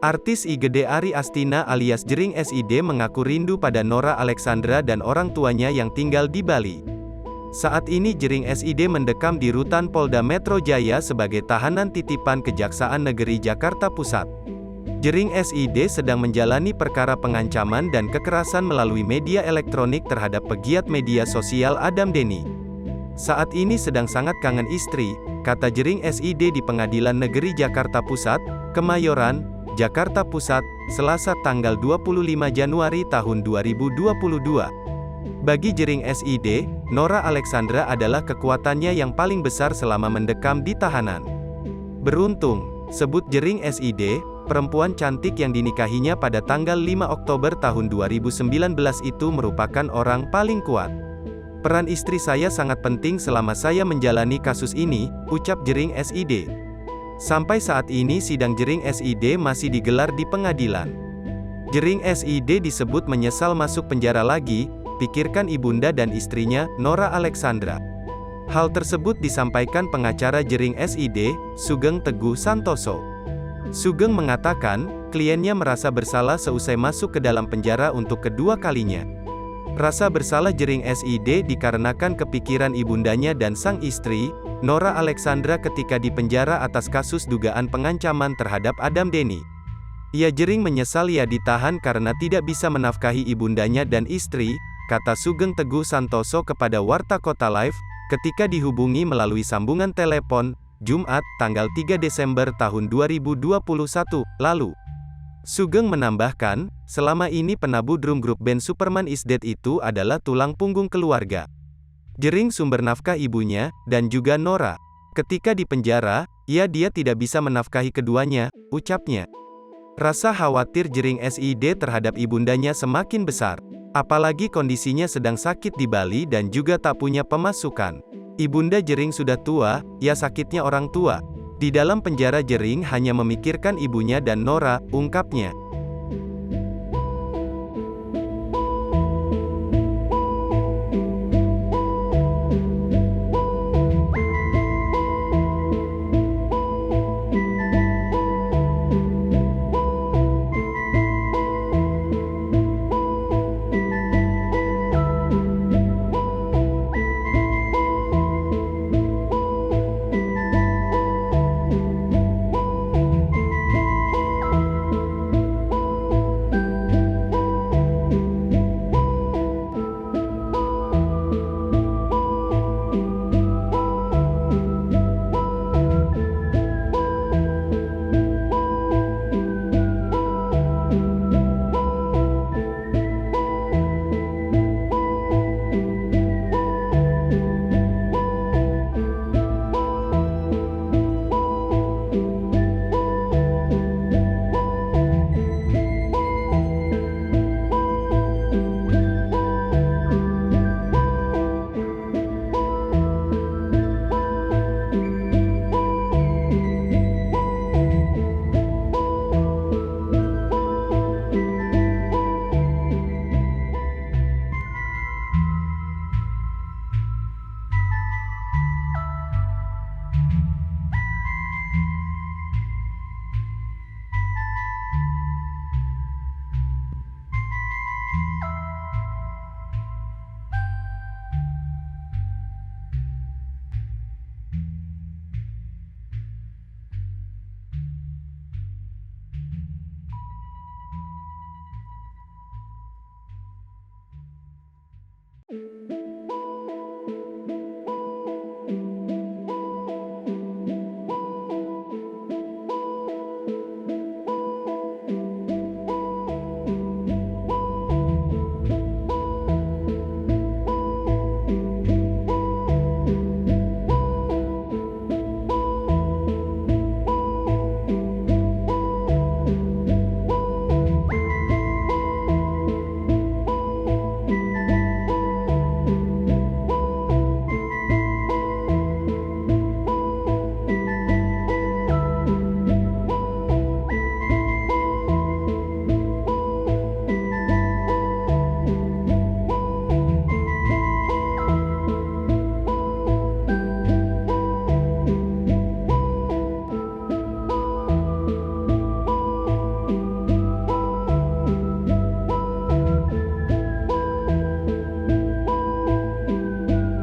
Artis IGD Ari Astina alias Jering SID mengaku rindu pada Nora Alexandra dan orang tuanya yang tinggal di Bali. Saat ini Jering SID mendekam di Rutan Polda Metro Jaya sebagai tahanan titipan Kejaksaan Negeri Jakarta Pusat. Jering SID sedang menjalani perkara pengancaman dan kekerasan melalui media elektronik terhadap pegiat media sosial Adam Denny. Saat ini sedang sangat kangen istri, kata Jering SID di Pengadilan Negeri Jakarta Pusat, Kemayoran, Jakarta Pusat, Selasa tanggal 25 Januari tahun 2022. Bagi Jering SID, Nora Alexandra adalah kekuatannya yang paling besar selama mendekam di tahanan. Beruntung, sebut Jering SID, perempuan cantik yang dinikahinya pada tanggal 5 Oktober tahun 2019 itu merupakan orang paling kuat. Peran istri saya sangat penting selama saya menjalani kasus ini, ucap Jering SID. Sampai saat ini sidang Jering SID masih digelar di pengadilan. Jering SID disebut menyesal masuk penjara lagi, pikirkan ibunda dan istrinya, Nora Alexandra. Hal tersebut disampaikan pengacara Jering SID, Sugeng Teguh Santoso. Sugeng mengatakan, kliennya merasa bersalah seusai masuk ke dalam penjara untuk kedua kalinya. Rasa bersalah Jering SID dikarenakan kepikiran ibundanya dan sang istri, Nora Alexandra ketika di penjara atas kasus dugaan pengancaman terhadap Adam Denny. Ia Jering menyesal ia ditahan karena tidak bisa menafkahi ibundanya dan istri, kata Sugeng Teguh Santoso kepada Warta Kota Live, ketika dihubungi melalui sambungan telepon, Jumat, tanggal 3 Desember tahun 2021, lalu. Sugeng menambahkan, selama ini penabuh drum grup band Superman Is Dead itu adalah tulang punggung keluarga. Jering sumber nafkah ibunya, dan juga Nora. Ketika di penjara, dia tidak bisa menafkahi keduanya, ucapnya. Rasa khawatir Jering SID terhadap ibundanya semakin besar. Apalagi kondisinya sedang sakit di Bali dan juga tak punya pemasukan. Ibunda Jering sudah tua, ia sakitnya orang tua. Di dalam penjara Jering hanya memikirkan ibunya dan Nora, ungkapnya.